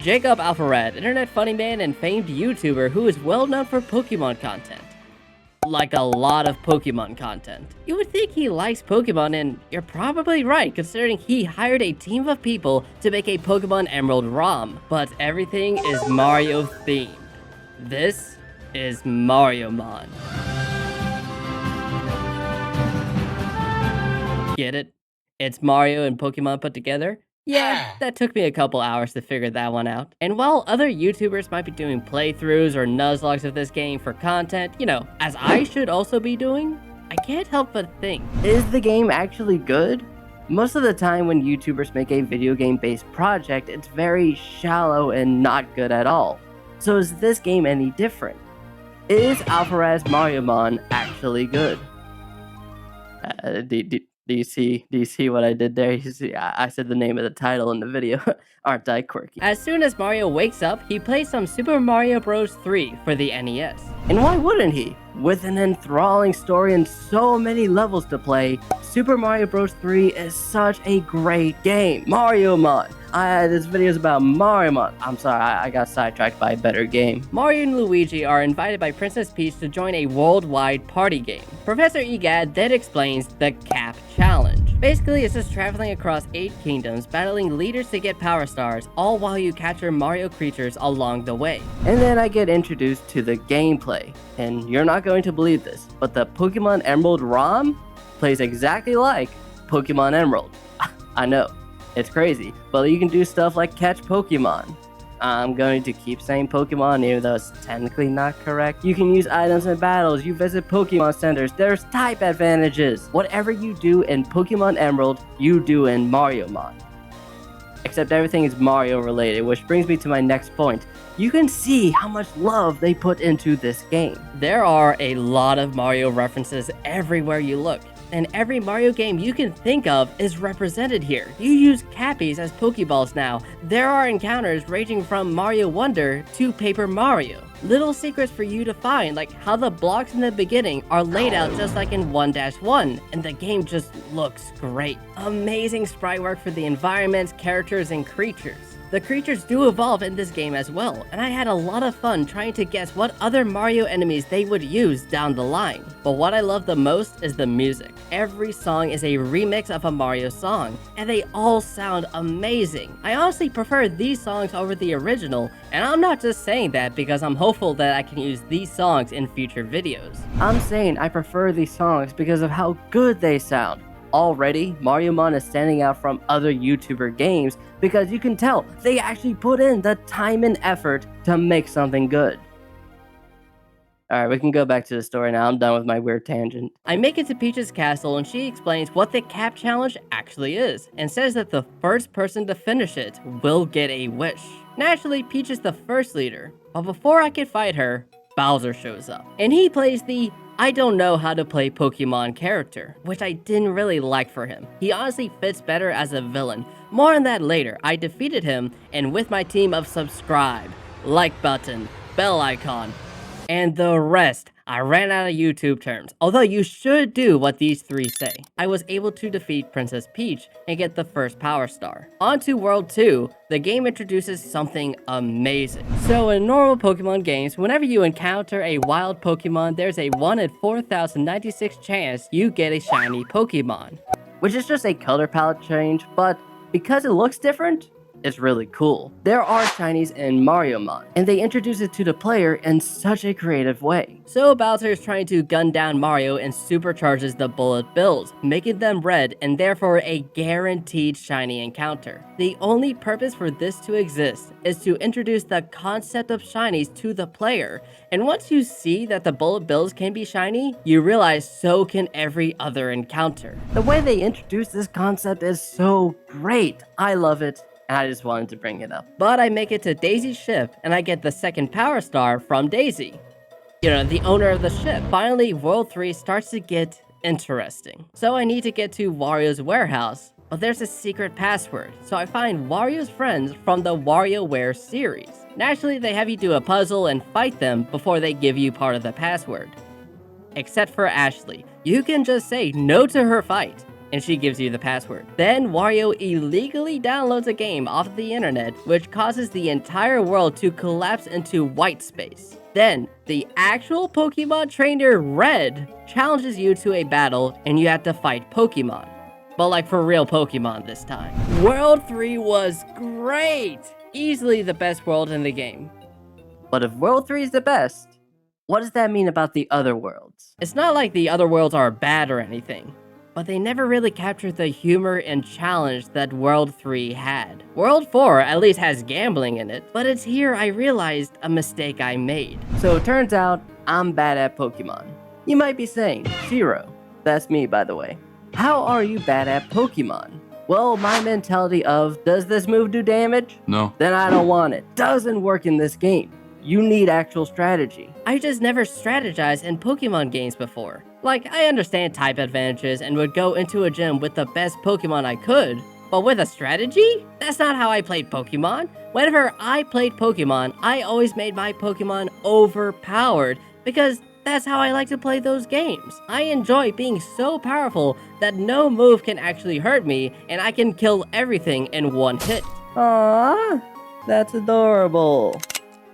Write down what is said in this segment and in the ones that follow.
Jacob Alpharad, internet funny man and famed YouTuber who is well known for Pokemon content. Like a lot of Pokemon content. You would think he likes Pokemon, and you're probably right considering he hired a team of people to make a Pokemon Emerald ROM, but everything is Mario themed. This is Mariomon. Get it? It's Mario and Pokemon put together? Yeah, that took me a couple hours to figure that one out. And while other YouTubers might be doing playthroughs or nuzlogs of this game for content, as I should also be doing, I can't help but think, is the game actually good? Most of the time when YouTubers make a video game based project, it's very shallow and not good at all. So is this game any different? Is Alpharad's Mariomon actually good? Do you see what I did there? You see, I said the name of the title in the video. Aren't I quirky? As soon as Mario wakes up, he plays some Super Mario Bros. 3 for the NES. And why wouldn't he? With an enthralling story and so many levels to play, Super Mario Bros. 3 is such a great game. Mariomon. This video is about Mariomon. I'm sorry, I got sidetracked by a better game. Mario and Luigi are invited by Princess Peach to join a worldwide party game. Professor Egad then explains the Cap Challenge. Basically, it's just traveling across 8 kingdoms, battling leaders to get power stars, all while you capture Mario creatures along the way. And then I get introduced to the gameplay. And you're not going to believe this, but the Pokemon Emerald ROM plays exactly like Pokemon Emerald. I know, it's crazy, but you can do stuff like catch Pokemon. I'm going to keep saying Pokemon even though it's technically not correct. You can use items in battles, you visit Pokemon centers, there's type advantages. Whatever you do in Pokemon Emerald, you do in Mariomon. Except everything is Mario related, which brings me to my next point. You can see how much love they put into this game. There are a lot of Mario references everywhere you look. And every Mario game you can think of is represented here. You use Cappies as Pokeballs now. There are encounters ranging from Mario Wonder to Paper Mario. Little secrets for you to find, like how the blocks in the beginning are laid out just like in 1-1, and the game just looks great. Amazing sprite work for the environments, characters, and creatures. The creatures do evolve in this game as well, and I had a lot of fun trying to guess what other Mario enemies they would use down the line. But what I love the most is the music. Every song is a remix of a Mario song, and they all sound amazing. I honestly prefer these songs over the original, and I'm not just saying that because I'm hopeful that I can use these songs in future videos. I'm saying I prefer these songs because of how good they sound. Already, Mariomon is standing out from other YouTuber games because you can tell they actually put in the time and effort to make something good. Alright, we can go back to the story now. I'm done with my weird tangent. I make it to Peach's castle and she explains what the Cap Challenge actually is and says that the first person to finish it will get a wish. Naturally, Peach is the first leader, but before I can fight her, Bowser shows up. And he plays the I don't know how to play Pokemon character, which I didn't really like for him. He honestly fits better as a villain. More on that later. I defeated him, and with my team of subscribe, like button, bell icon, and the rest, I ran out of YouTube terms, although you should do what these 3 say. I was able to defeat Princess Peach and get the first Power Star. On to World 2, the game introduces something amazing. So in normal Pokemon games, whenever you encounter a wild Pokemon, there's a 1 in 4,096 chance you get a shiny Pokemon. Which is just a color palette change, but because it looks different, it's really cool. There are shinies in Mariomon, and they introduce it to the player in such a creative way. So Bowser is trying to gun down Mario and supercharges the bullet bills, making them red and therefore a guaranteed shiny encounter. The only purpose for this to exist is to introduce the concept of shinies to the player, and once you see that the bullet bills can be shiny, you realize so can every other encounter. The way they introduce this concept is so great. I love it. And I just wanted to bring it up. But I make it to Daisy's ship, and I get the second Power Star from Daisy. The owner of the ship. Finally, World 3 starts to get interesting. So I need to get to Wario's warehouse, but there's a secret password. So I find Wario's friends from the WarioWare series. Naturally, they have you do a puzzle and fight them before they give you part of the password. Except for Ashley. You can just say no to her fight. and she gives you the password. Then Wario illegally downloads a game off the internet, which causes the entire world to collapse into white space. Then, the actual Pokemon trainer Red challenges you to a battle and you have to fight Pokemon. But like for real Pokemon this time. World 3 was great! Easily the best world in the game. But if World 3 is the best, what does that mean about the other worlds? It's not like the other worlds are bad or anything, but they never really captured the humor and challenge that World 3 had. World 4 at least has gambling in it, but it's here I realized a mistake I made. So it turns out, I'm bad at Pokemon. You might be saying, Shiro, that's me by the way. How are you bad at Pokemon? Well, my mentality of, does this move do damage? No. Then I don't want it. Doesn't work in this game. You need actual strategy. I just never strategized in Pokemon games before. Like, I understand type advantages and would go into a gym with the best Pokemon I could, but with a strategy? That's not how I played Pokemon. Whenever I played Pokemon, I always made my Pokemon overpowered because that's how I like to play those games. I enjoy being so powerful that no move can actually hurt me and I can kill everything in one hit. Aww, that's adorable.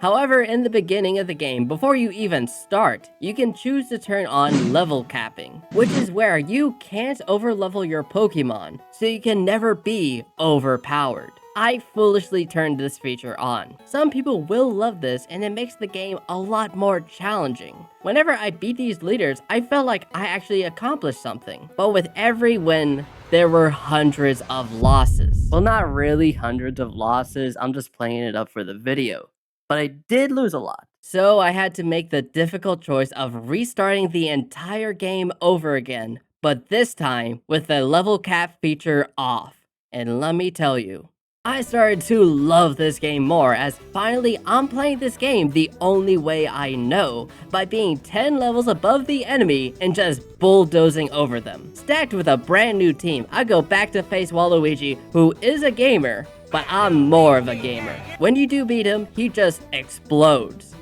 However, in the beginning of the game, before you even start, you can choose to turn on level capping, which is where you can't overlevel your Pokemon, so you can never be overpowered. I foolishly turned this feature on. Some people will love this and it makes the game a lot more challenging. Whenever I beat these leaders, I felt like I actually accomplished something. But with every win, there were hundreds of losses. Well, not really hundreds of losses, I'm just playing it up for the video. But I did lose a lot. So I had to make the difficult choice of restarting the entire game over again, but this time with the level cap feature off. And let me tell you, I started to love this game more as finally I'm playing this game the only way I know, by being 10 levels above the enemy and just bulldozing over them. Stacked with a brand new team, I go back to face Waluigi, who is a gamer, but I'm more of a gamer. When you do beat him, he just explodes,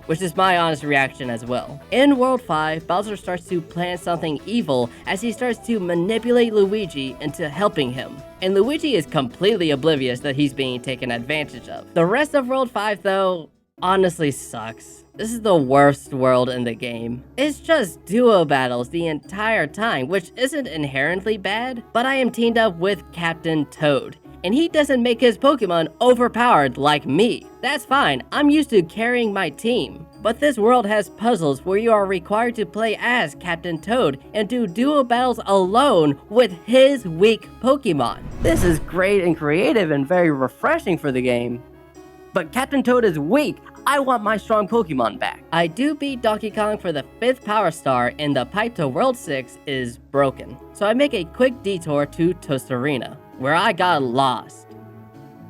which is my honest reaction as well. In World 5, Bowser starts to plan something evil as he starts to manipulate Luigi into helping him. And Luigi is completely oblivious that he's being taken advantage of. The rest of World 5 though, honestly sucks. This is the worst world in the game. It's just duo battles the entire time, which isn't inherently bad, but I am teamed up with Captain Toad, and he doesn't make his Pokemon overpowered like me. That's fine, I'm used to carrying my team. But this world has puzzles where you are required to play as Captain Toad and do duo battles alone with his weak Pokemon. This is great and creative and very refreshing for the game. But Captain Toad is weak. I want my strong Pokemon back. I do beat Donkey Kong for the 5th Power Star and the pipe to World 6 is broken. So I make a quick detour to Tostarena, where I got lost.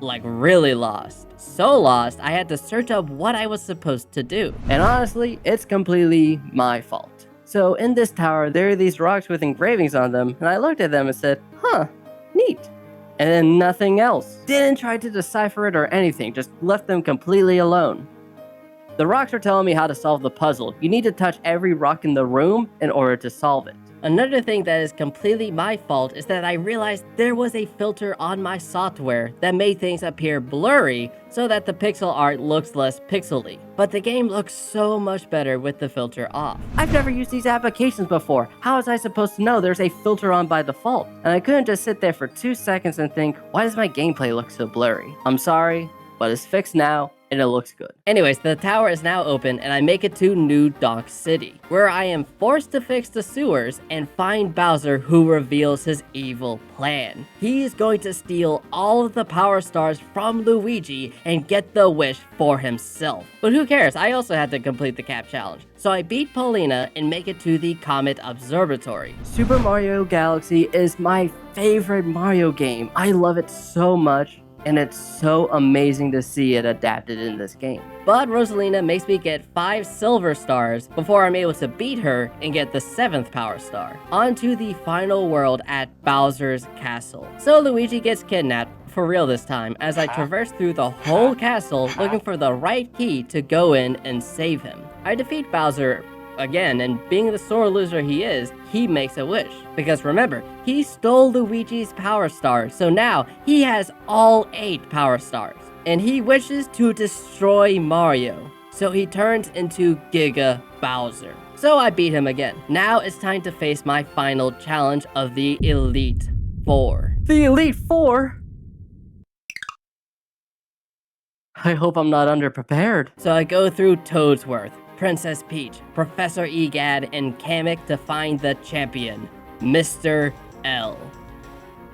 Like really lost. So lost, I had to search up what I was supposed to do. And honestly, it's completely my fault. So in this tower, there are these rocks with engravings on them, and I looked at them and said, huh, neat. And then nothing else. Didn't try to decipher it or anything, just left them completely alone. The rocks are telling me how to solve the puzzle. You need to touch every rock in the room in order to solve it. Another thing that is completely my fault is that I realized there was a filter on my software that made things appear blurry so that the pixel art looks less pixely. But the game looks so much better with the filter off. I've never used these applications before. How was I supposed to know there's a filter on by default? And I couldn't just sit there for 2 seconds and think, why does my gameplay look so blurry? I'm sorry, but it's fixed now, and it looks good. Anyways, the tower is now open and I make it to New Donk City, where I am forced to fix the sewers and find Bowser, who reveals his evil plan. He is going to steal all of the power stars from Luigi and get the wish for himself. But who cares, I also had to complete the cap challenge. So I beat Paulina and make it to the Comet Observatory. Super Mario Galaxy is my favorite Mario game. I love it so much, and it's so amazing to see it adapted in this game. But Rosalina makes me get 5 silver stars before I'm able to beat her and get the 7th power star. On to the final world at Bowser's Castle. So Luigi gets kidnapped, for real this time, as I traverse through the whole castle looking for the right key to go in and save him. I defeat Bowser Again, and being the sore loser he is, he makes a wish. Because remember, he stole Luigi's power stars, so now he has all 8 power stars. And he wishes to destroy Mario, so he turns into Giga Bowser. So I beat him again. Now it's time to face my final challenge of the Elite Four. The Elite Four? I hope I'm not underprepared. So I go through Toadsworth, Princess Peach, Professor Egad, and Kamek to find the champion, Mr. L.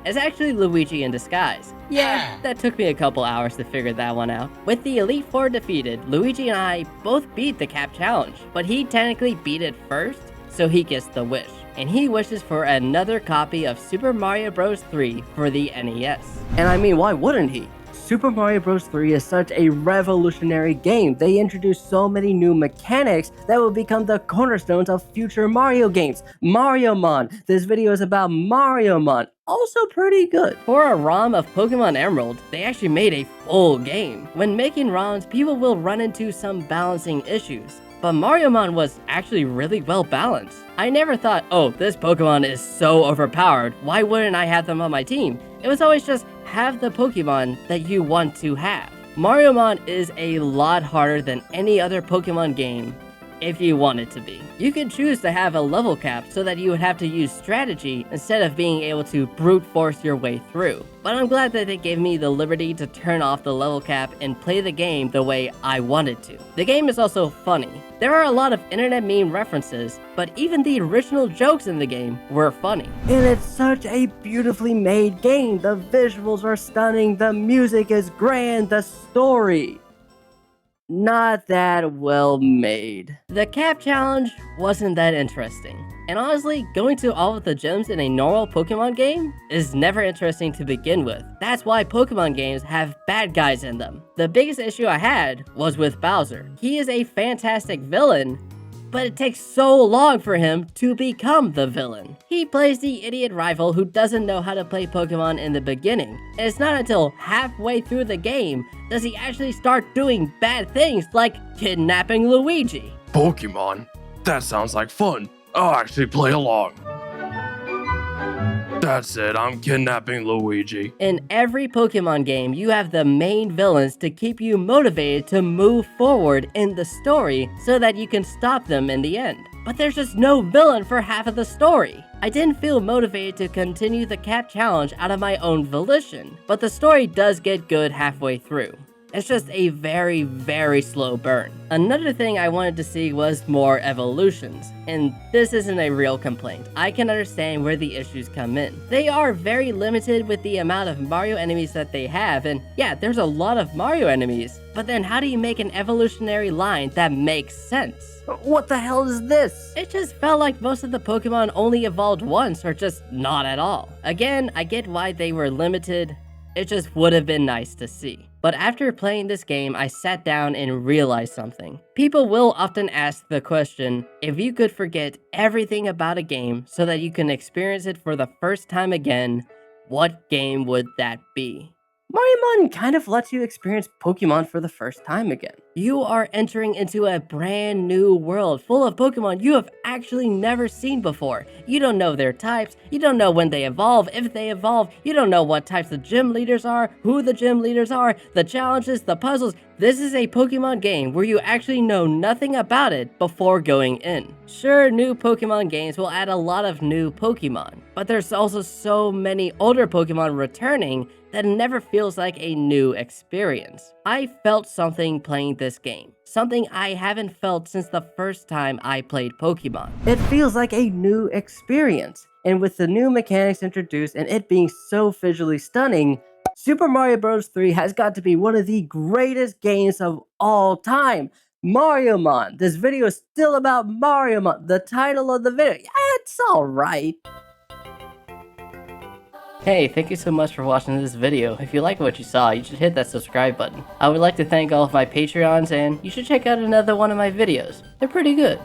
It's actually Luigi in disguise. Yeah, that took me a couple hours to figure that one out. With the Elite Four defeated, Luigi and I both beat the Cap Challenge, but he technically beat it first, so he gets the wish. And he wishes for another copy of Super Mario Bros. 3 for the NES. And I mean, why wouldn't he? Super Mario Bros. 3 is such a revolutionary game. They introduced so many new mechanics that will become the cornerstones of future Mario games. Mariomon. This video is about Mariomon. Also pretty good. For a ROM of Pokemon Emerald, they actually made a full game. When making ROMs, people will run into some balancing issues, but Mariomon was actually really well balanced. I never thought, oh, this Pokemon is so overpowered, why wouldn't I have them on my team? It was always just have the Pokemon that you want to have. Mariomon is a lot harder than any other Pokemon game if you want it to be. You can choose to have a level cap so that you would have to use strategy instead of being able to brute force your way through. But I'm glad that they gave me the liberty to turn off the level cap and play the game the way I wanted to. The game is also funny. There are a lot of internet meme references, but even the original jokes in the game were funny. And it's such a beautifully made game. The visuals are stunning, the music is grand, the story not that well made. The Cap Challenge wasn't that interesting. And honestly, going to all of the gyms in a normal Pokemon game is never interesting to begin with. That's why Pokemon games have bad guys in them. The biggest issue I had was with Bowser. He is a fantastic villain, but it takes so long for him to become the villain. He plays the idiot rival who doesn't know how to play Pokemon in the beginning, and it's not until halfway through the game does he actually start doing bad things like kidnapping Luigi. Pokemon? That sounds like fun. I'll actually play along. That's it, I'm kidnapping Luigi. In every Pokemon game, you have the main villains to keep you motivated to move forward in the story so that you can stop them in the end. But there's just no villain for half of the story. I didn't feel motivated to continue the Cap Challenge out of my own volition, but the story does get good halfway through. It's just a very, very slow burn. Another thing I wanted to see was more evolutions, and this isn't a real complaint. I can understand where the issues come in. They are very limited with the amount of Mario enemies that they have, and yeah, there's a lot of Mario enemies, but then how do you make an evolutionary line that makes sense? What the hell is this? It just felt like most of the Pokemon only evolved once or just not at all. Again, I get why they were limited. It just would have been nice to see. But after playing this game, I sat down and realized something. People will often ask the question, if you could forget everything about a game so that you can experience it for the first time again, what game would that be? Mariomon kind of lets you experience Pokemon for the first time again. You are entering into a brand new world full of Pokemon you have actually never seen before. You don't know their types, you don't know when they evolve, if they evolve, you don't know what types the gym leaders are, who the gym leaders are, the challenges, the puzzles. This is a Pokemon game where you actually know nothing about it before going in. Sure, new Pokemon games will add a lot of new Pokemon, but there's also so many older Pokemon returning that it never feels like a new experience. I felt something playing this game. Something I haven't felt since the first time I played Pokemon. It feels like a new experience. And with the new mechanics introduced and it being so visually stunning, Super Mario Bros. 3 has got to be one of the greatest games of all time. Mariomon. This video is still about Mariomon. The title of the video, yeah, it's alright. Hey, thank you so much for watching this video. If you like what you saw, you should hit that subscribe button. I would like to thank all of my Patreons, and you should check out another one of my videos. They're pretty good.